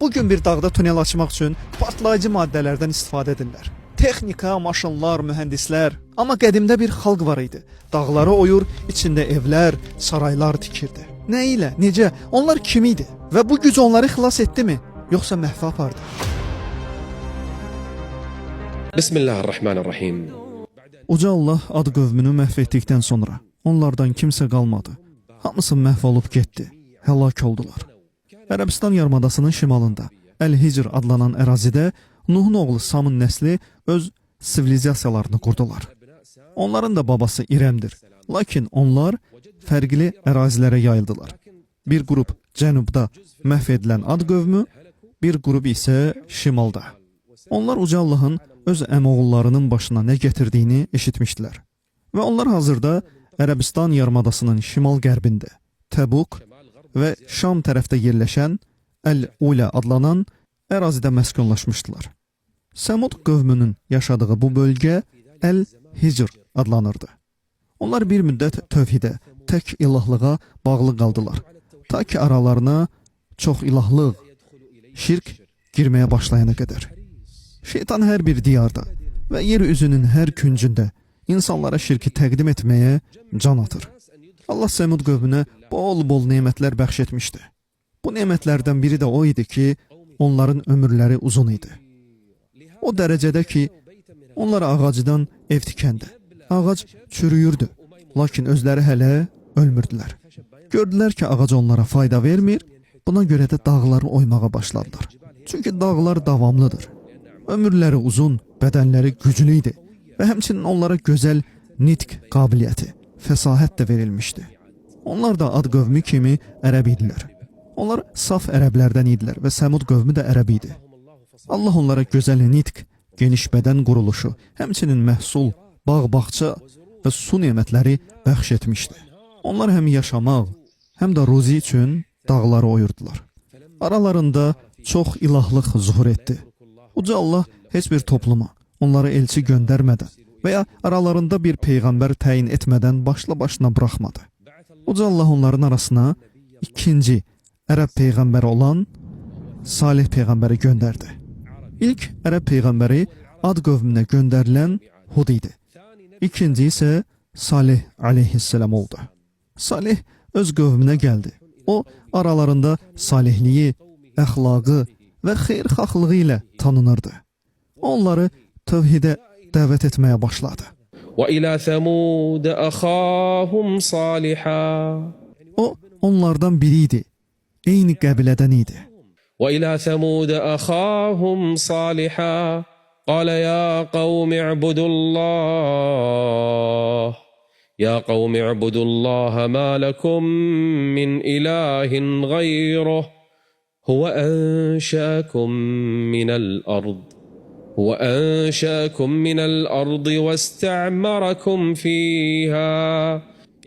Bugün bir dağda tunel açmaq üçün partlayıcı maddələrdən istifadə edirlər. Texnika, maşınlar, mühəndislər. Amma qədimdə bir xalq var idi. Dağları oyur, içində evlər, saraylar tikirdi. Nə ilə, necə, onlar kim idi? Və bu güc onları xilas etdimi, yoxsa məhvə apardı? Bismillahirrahmanirrahim. Uca Allah ad qövmünü məhv etdikdən sonra onlardan kimsə qalmadı. Hamısı məhv olub getdi, həlak oldular. Ərəbistan yarımadasının şimalında Əl-Hicr adlanan ərazidə Nuhun oğlu Samın nəsli öz sivilizasiyalarını qurdular. Onların da babası İrəmdir. Lakin onlar fərqli ərazilərə yayıldılar. Bir qrup cənubda məhv edilən ad qövmü, bir qrup isə şimalda. Onlar Uca Allahın öz əmoğullarının başına nə gətirdiyini eşitmişdilər. Və onlar hazırda Ərəbistan yarımadasının şimal-qərbində Təbuk və Şam tərəfdə yerləşən Əl-Ulə adlanan ərazidə məskunlaşmışdılar. Səmud qövmünün yaşadığı bu bölgə Əl-Hicr adlanırdı. Onlar bir müddət tövhidə, tək ilahlığa bağlı qaldılar. Ta ki aralarına çox ilahlıq, şirk girməyə başlayana qədər. Şeytan hər bir diyarda və yer üzünün hər küncündə insanlara şirki təqdim etməyə can atır. Allah Səmud qövmünə bol-bol nemətlər bəxş etmişdi. Bu nemətlərdən biri də o idi ki, onların ömürləri uzun idi. O dərəcədə ki, onlar ağacdan ev tikəndi. Ağac çürüyürdü, lakin özləri hələ ölmürdülər. Gördülər ki, ağac onlara fayda vermir, buna görə də dağları oymağa başladılar. Çünki dağlar davamlıdır. Ömürləri uzun, bədənləri güclü idi və həmçinin onlara gözəl nitq qabiliyyəti, fəsahət də verilmişdi. Onlar da ad qövmü kimi ərəb idilər. Onlar saf ərəblərdən idilər və Səmud qövmü də ərəb idi. Allah onlara gözəl nitq, geniş bədən quruluşu, həmçinin məhsul, bağ-bağça və su nemətləri bəxş etmişdi. Onlar həm yaşamaq, həm də ruzi üçün dağları oyurdular. Aralarında çox ilahlıq zuhur etdi. Uca Allah heç bir topluma onlara elçi göndərmədən və ya aralarında bir peyğəmbər təyin etmədən başla-başına buraxmadı. Uca Allah onların arasına ikinci ərəb peyğəmbəri olan Salih peyğəmbəri göndərdi. İlk ərəb peyğəmbəri ad qövmünə göndərilən Hud idi. İkinci isə Salih aleyhisselam oldu. Salih öz qövmünə gəldi. O aralarında salihliyi, əxlaqı və xeyirxahlığı ilə tanınırdı. Onları tövhidə dəvət etməyə başladı. وَإِلَى ثَمُودَ أَخَاهُمْ صَالِحًا. O onlardan biri idi. Eyni qəbilədən idi. وَإِلَى ثَمُودَ أَخَاهُمْ صَالِحًا قَالَ يَا قَوْمِ اعْبُدُوا اللَّهَ يَا قَوْمِ اعْبُدُوا اللَّهَ مَا لَكُمْ مِنْ إِلَٰهٍ غَيْرُهُ هُوَ أَنْشَأَكُمْ مِنَ الْأَرْضِ وَاسْتَعْمَرَكُمْ فِيهَا.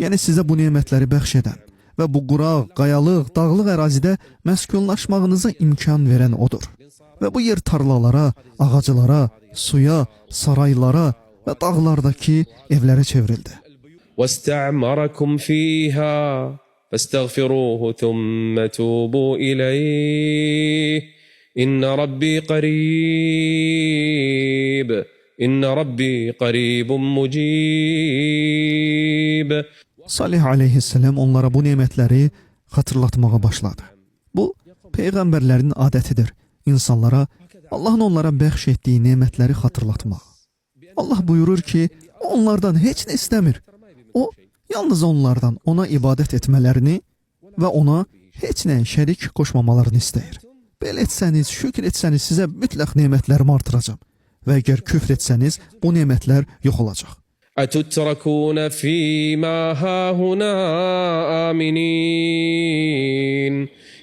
Yəni sizə bu nemətləri bəxş edən və bu quraq, qayalıq, dağlıq ərazidə məskunlaşmağınıza imkan verən odur. Və bu yer tarlalara, ağaclara, suya, saraylara və dağlardakı evlərə çevrildi. وَاسْتَعْمَرَكُمْ فِيهَا فَاسْتَغْفِرُوهُ ثُمَّ تُوبُوا إِلَيْهِ إِنَّ رَبِّي قَرِيبٌ إِنَّ رَبِّي قَرِيبٌ مُجِيبٌ. Salih aleyhisselam onlara bu nemətləri xatırlatmağa başladı. Bu, peyğəmbərlərin adətidir. İnsanlara, Allahın onlara bəxş etdiyi nemətləri xatırlatmaq. Allah buyurur ki, onlardan heç nə istəmir. O, yalnız onlardan ona ibadət etmələrini və ona heç nəyə şərik qoşmamalarını istəyir. Belə etsəniz, şükür etsəniz sizə mütləq nemətlərimi artıracam. Və əgər küfr etsəniz, bu nemətlər yox olacaq. أَتُتْرَكُونَ فِي مَا هَاهُنَا آمِنِينَ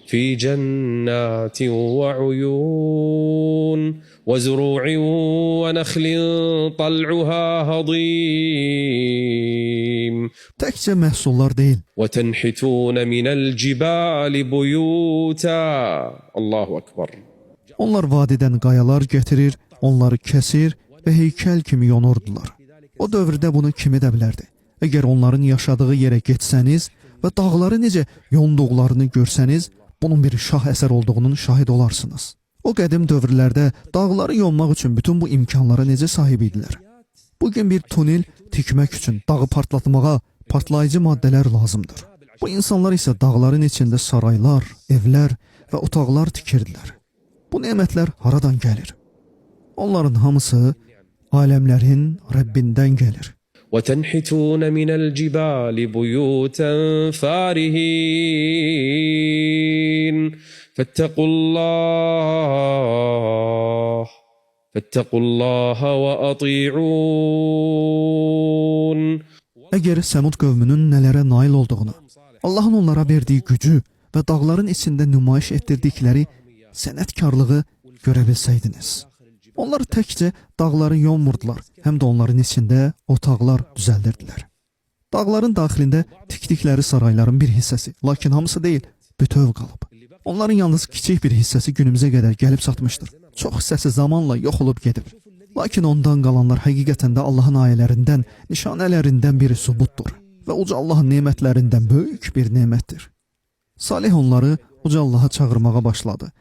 فِي جَنَّاتٍ وَعُيُونٍ وَزُرُوعٍ وَنَخْلٍ طَلْعُهَا هَضِيمٌ. Təkcə məhsullar deyil. وَتَنْحِتُونَ مِنَ الْجِبَالِ بُيُوتًا. Allahu Ekber. Onlar vadidən qayalar gətirir, onları kəsir və heykəl kimi yonurdular. O dövrdə bunu kim edə bilərdi? Əgər onların yaşadığı yerə getsəniz və dağları necə yonduqlarını görsəniz, bunun bir şah əsər olduğunun şahid olarsınız. O qədim dövrlərdə dağları yonmaq üçün bütün bu imkanlara necə sahib idilər? Bugün bir tunel tikmək üçün dağı partlatmağa partlayıcı maddələr lazımdır. Bu insanlar isə dağların içində saraylar, evlər və otaqlar tikirdilər. Bu nemətlər haradan gəlir? Onların hamısı aləmlərin Rəbbindən gəlir. وتنحتون من الجبال بيوتا فارهين فاتقوا الله وأطيعون. Əgər Səmud qövmünün nələrə nail olduğunu, Allahın onlara verdiyi gücü və dağların içində nümayiş etdirdikləri sənətkarlığı görə bilsəydiniz. Onlar təkcə dağları yonmurdular, həm də onların içində otaqlar düzəldirdilər. Dağların daxilində tikdikləri sarayların bir hissəsi, lakin hamısı deyil, bütöv qalıb. Onların yalnız kiçik bir hissəsi günümüzə qədər gəlib çatmışdır. Çox hissəsi zamanla yox olub gedib. Lakin ondan qalanlar həqiqətən də Allahın ayələrindən, nişanələrindən biri sübutdur və uca Allahın nemətlərindən böyük bir nemətdir. Salih onları uca Allaha çağırmağa başladı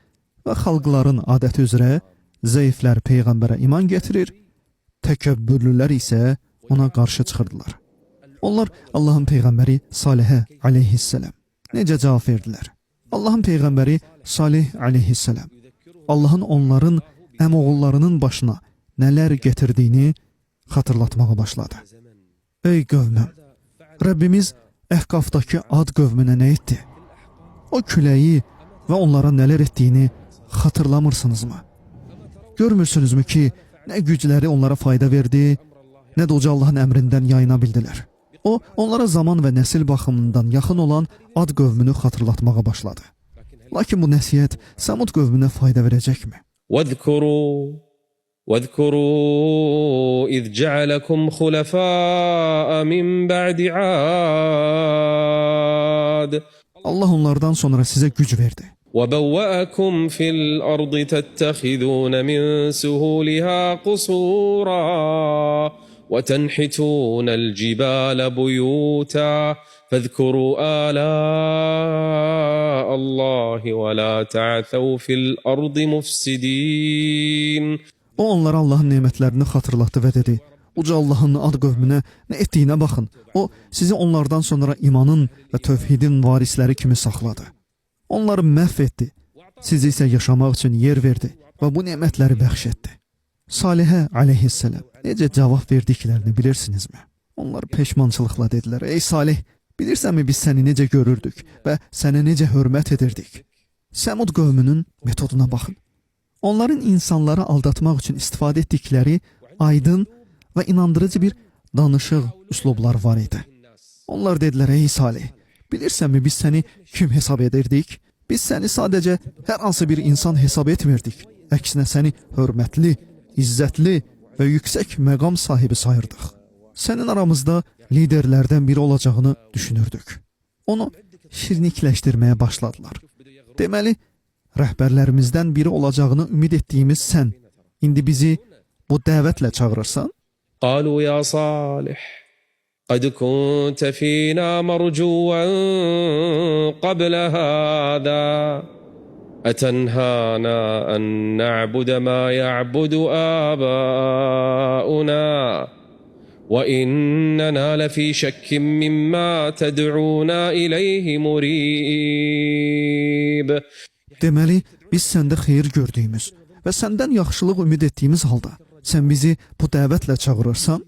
və xalqların adəti üzrə zəiflər Peyğəmbərə iman gətirir, təkəbbürlülər isə ona qarşı çıxırdılar. Onlar Allahın Peyğəmbəri Salihə aleyhisselam necə cavab verdilər? Allahın Peyğəmbəri Salih aleyhisselam Allahın onların əmoğullarının başına nələr gətirdiyini xatırlatmağa başladı. Ey qövmüm, Rəbbimiz Əhqafdakı Ad qövmünə nə etdi? O küləyi və onlara nələr etdiyini xatırlamırsınızmı? Görmürsünüzmü ki, nə gücləri onlara fayda verdi, nə də uca Allahın əmrindən yayına bildilər. O, onlara zaman və nəsil baxımından yaxın olan Ad qövmünü xatırlatmağa başladı. Lakin bu nəsihət Səmud qövmünə fayda verəcəkmi? وَاذْكُرُوا إِذْ جَعَلَكُمْ خُلَفَاءَ مِنْ بَعْدِ عَادٍ. Allah onlardan sonra sizə güc verdi. وَبَوَّأَكُمْ فِي الْأَرْضِ تَتَّخِذُونَ مِنْ سُهُولِهَا قُصُورًا وَتَنْحِتُونَ الْجِبَالَ بُيُوتًا فَاذْكُرُوا آلَاءَ اللَّهِ وَلَا تَعْثَوْا فِي الْأَرْضِ مُفْسِدِينَ. O onlara Allahın nemətlərini xatırlatdı və dedi: Uca Allahın Ad qövmünə nə etdiyinə baxın. O sizi onlardan sonra imanın və tövhidin varisləri kimi saxladı. Onları məhv etdi. Sizi isə yaşamaq üçün yer verdi və bu nemətləri bəxş etdi. Salihə aleyhisselam necə cavab verdiklərini bilirsinizmi? Onlar peşmançılıqla dedilər: Ey Salih, bilirsənmi biz səni necə görürdük və sənə necə hörmət edirdik? Səmud qövmünün metoduna baxın. Onların insanları aldatmaq üçün istifadə etdikləri aydın və inandırıcı bir danışıq üslublar var idi. Onlar dedilər: Ey Salih, bilirsənmi biz səni kim hesab edirdik? Biz səni sadəcə hər hansı bir insan hesab etmirdik. Əksinə səni hörmətli, izzətli və yüksək məqam sahibi sayırdıq. Sənin aramızda liderlərdən biri olacağını düşünürdük. Onu şirnikləşdirməyə başladılar. Deməli, rəhbərlərimizdən biri olacağını ümid etdiyimiz sən, indi bizi bu dəvətlə çağırırsan? قالوا يا صالح قد كنت فينا مرجوا قبل هذا أتنهانا أن نعبد ما يعبد آباؤنا وإننا لفي شك مما تدعونا إليه مريب. Deməli, biz səndə xeyir gördüyümüz və səndən yaxşılıq ümid etdiyimiz halda sən bizi bu dəvətlə çağırırsan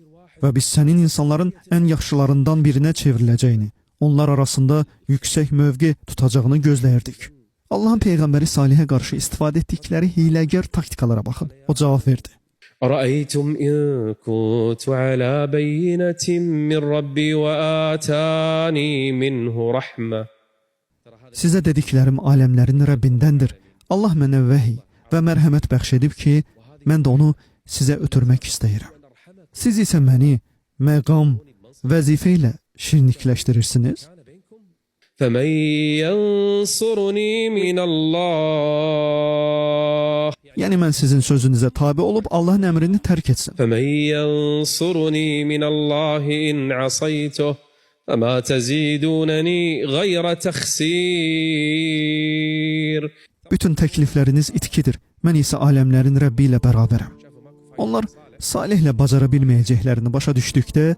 və biz sənin insanların ən yaxşılarından birinə çevriləcəyini, onlar arasında yüksək mövqe tutacağını gözləyirdik. Allahın Peyğəmbəri Salihə qarşı istifadə etdikləri hiləgər taktikalara baxın. O cavab verdi: أرأيتم إن كنت على بينة من ربي وآتاني منه رحمة. Sizə dediklərim aləmlərin Rəbbindəndir. Allah mənə vəhiy və mərhəmət bəxş edib ki, mən də onu sizə ötürmək istəyirəm. Siz isə məni məqam, vəzifə ilə şirnikləşdirirsiniz. فَمَنْ يَنْصُرُنِي مِنَ اللَّهِ. Yəni mən sizin sözünüzə tabe olub Allahın əmrini tərk etsin. فَمَنْ يَنْصُرُنِي مِنَ اللَّهِ إِنْ عَصَيْتُهُ فما تزيدونني غير تخسير. Bütün təklifləriniz itkidir. Mən isə aləmlərin Rəbbi ilə bərabərəm. Onlar Salihlə bacara bilməyəcəklərini başa düşdükdə,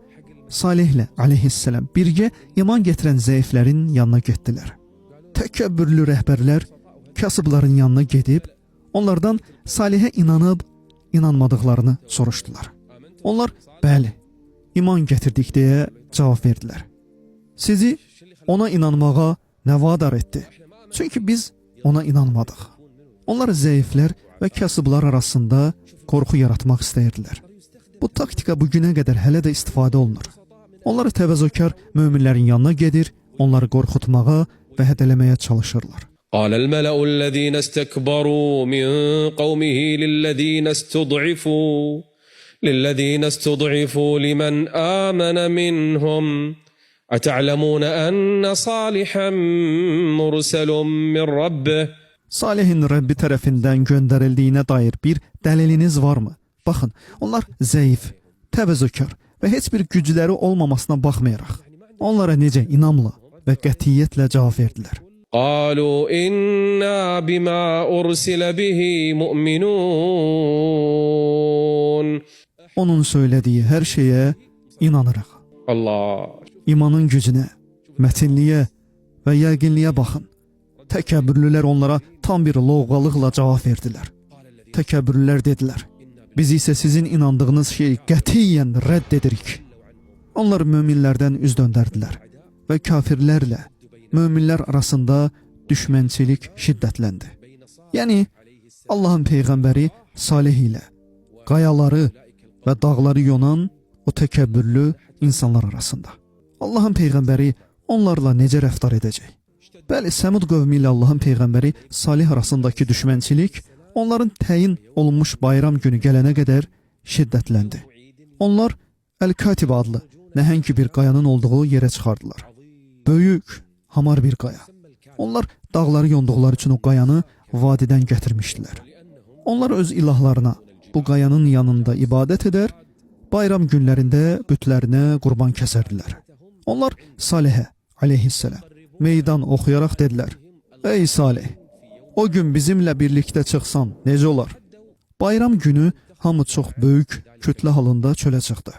Salihlə aleyhisselam birgə iman gətirən zəiflərin yanına getdilər. Təkəbbürlü rəhbərlər kasıbların yanına gedib, onlardan Salihə inanıb, inanmadıqlarını soruşdular. Onlar, bəli, iman gətirdik deyə cavab verdilər. Sizi ona inanmağa nə vadar etdi? Çünki biz ona inanmadıq. Onlar zəiflər və kasıblar arasında qorxu yaratmaq istəyirdilər. Bu taktika bugünə qədər hələ də istifadə olunur. Onlar təvəzzökar möminlərin yanına gedir, onları qorxutmağa və hədələməyə çalışırlar. قال الملأ الذين استكبروا من قومه للذين استضعفوا لمن آمن منهم أتعلمون أن صالحا مرسل من ربه. Salihin Rəbbi tərəfindən göndərildiyinə dair bir dəliliniz varmı? Baxın, onlar zəif, təvəzzökar və heç bir gücləri olmamasına baxmayaraq, onlara necə inamla və qətiyyətlə cavab verdilər. قالوا إنا بما أرسل به مؤمنون. Onun söylədiyi hər şeyə inanırıq. Allah. İmanın gücünə, mətinliyə və yəqinliyə baxın. Təkəbbürlülər onlara tam bir lovğalıqla cavab verdilər. Təkəbbürlülər dedilər, biz isə sizin inandığınız şeyi qətiyyən rədd edirik. Onlar möminlərdən üz döndərdilər və kafirlərlə möminlər arasında düşmənçilik şiddətləndi. Yəni, Allahın Peyğəmbəri Salih ilə qayaları və dağları yonan o təkəbbürlü insanlar arasında. Allahın Peyğəmbəri onlarla necə rəftar edəcək? Bəli, Səmud qövmi ilə Allahın Peyğəmbəri Salih arasındakı düşmənçilik onların təyin olunmuş bayram günü gələnə qədər şiddətləndi. Onlar Əl-Katibə adlı nəhəng bir qayanın olduğu yerə çıxardılar. Böyük, hamar bir qaya. Onlar dağları yonduqları üçün o qayanı vadidən gətirmişdilər. Onlar öz ilahlarına bu qayanın yanında ibadət edər, bayram günlərində bütlərinə qurban kəsərdilər. Onlar Salihə aleyhisselam meydan oxuyaraq dedilər, ey Salih, o gün bizimlə birlikdə çıxsan necə olar? Bayram günü hamı çox böyük kütlə halında çölə çıxdı.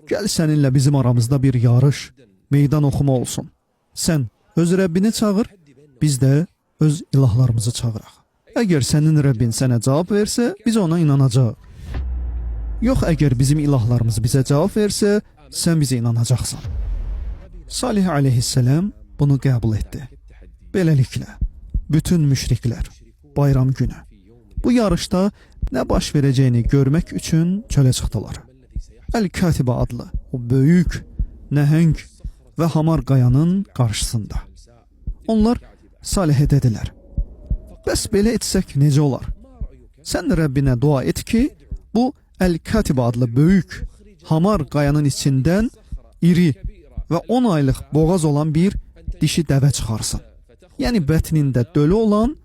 Gəl səninlə bizim aramızda bir yarış, meydan oxuma olsun. Sən öz Rəbbini çağır, biz də öz ilahlarımızı çağıraq. Əgər sənin Rəbbin sənə cavab versə, biz ona inanacaq. Yox, əgər bizim ilahlarımız bizə cavab versə, sən bizə inanacaqsan. Salih aleyhisselam bunu qəbul etdi. Beləliklə, bütün müşriklər bayram günü bu yarışda nə baş verəcəyini görmək üçün çölə çıxdılar. Əl-Katibə adlı o böyük, nəhəng və hamar qayanın qarşısında. Onlar Salihə dedilər, bəs belə etsək necə olar? Sən Rəbbinə dua et ki, bu Əl-Katibə adlı böyük, hamar qayanın içindən iri və 10 aylıq boğaz olan bir dişi dəvə çıxarsın. Yəni bətnində dölü olan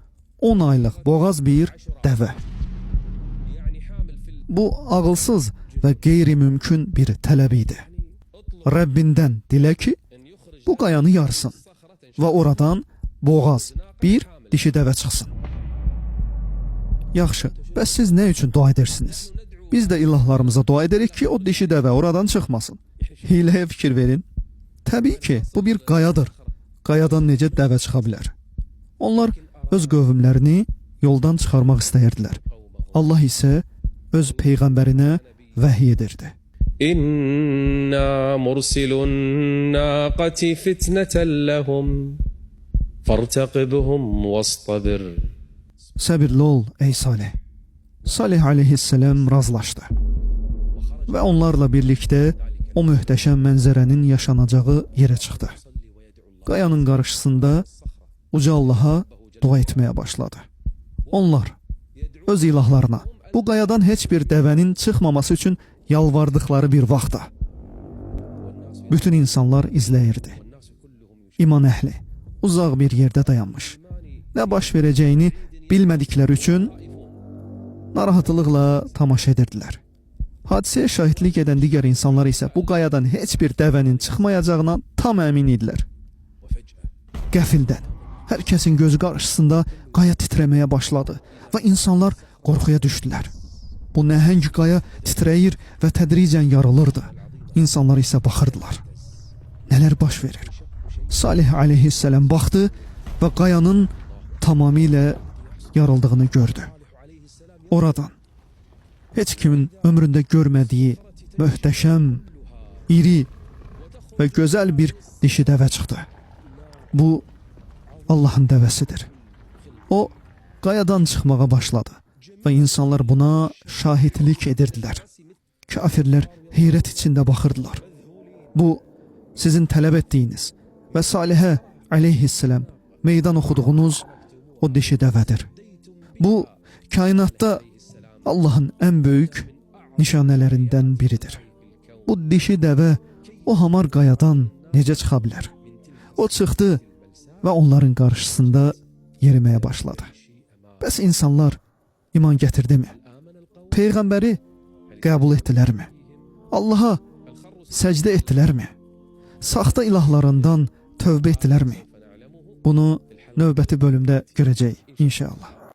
10 aylıq boğaz bir dəvə. Bu ağılsız və qeyri-mümkün bir tələb idi. Rəbbindən dilə ki, bu qayanı yarsın və oradan boğaz bir dişi dəvə çıxsın. Yaxşı, bəs siz nə üçün dua edirsiniz? Biz də ilahlarımıza dua edirik ki, o dişi dəvə oradan çıxmasın. Hiləyə fikir verin. Təbii ki, bu bir qayadır. Qayadan necə dəvə çıxa bilər? Onlar öz qövmlərini yoldan çıxarmaq istəyirdilər. Allah isə öz Peyğəmbərinə vəhiy edirdi. İnna mursilun naqati fitneten lehum fartaqibhum wastabir. Səbirli ol ey Salih. Salih aleyhisselam razılaşdı. Və onlarla birlikdə o möhtəşəm mənzərənin yaşanacağı yerə çıxdı. Qayanın qarşısında uca Allaha dua etməyə başladı. Onlar öz ilahlarına bu qayadan heç bir dəvənin çıxmaması üçün yalvardıqları bir vaxtda bütün insanlar izləyirdi. İman əhli uzaq bir yerdə dayanmış. Nə baş verəcəyini bilmədikləri üçün narahatlıqla tamaşa edirdilər. Hadisəyə şahidlik edən digər insanlar isə bu qayadan heç bir dəvənin çıxmayacağına tam əmin idilər. Qəfildən hər kəsin gözü qarşısında qaya titrəməyə başladı və insanlar qorxuya düşdülər. Bu nəhəng qaya titrəyir və tədricən yarılırdı. İnsanlar isə baxırdılar. Nələr baş verir? Salih əleyhissalam baxdı və qayanın tamamilə yarıldığını gördü. Oradan heç kimin ömründə görmədiyi möhtəşəm, iri və gözəl bir dişi dəvə çıxdı. Bu Allahın dəvəsidir. O qayadan çıxmağa başladı və insanlar buna şahidlik edirdilər. Kafirlər heyrət içində baxırdılar. Bu sizin tələb etdiyiniz və Salihə əleyhissalam meydan oxuduğunuz o dişi dəvədir. Bu kainatda Allahın ən böyük nişanələrindən biridir. Bu dişi dəvə o hamar qayadan necə çıxa bilər? O çıxdı və onların qarşısında yeriməyə başladı. Bəs insanlar iman gətirdimi? Peyğəmbəri qəbul etdilərmi? Allaha səcdə etdilərmi? Saxta ilahlarından tövbə etdilərmi? Bunu növbəti bölümdə görəcəyik inşallah.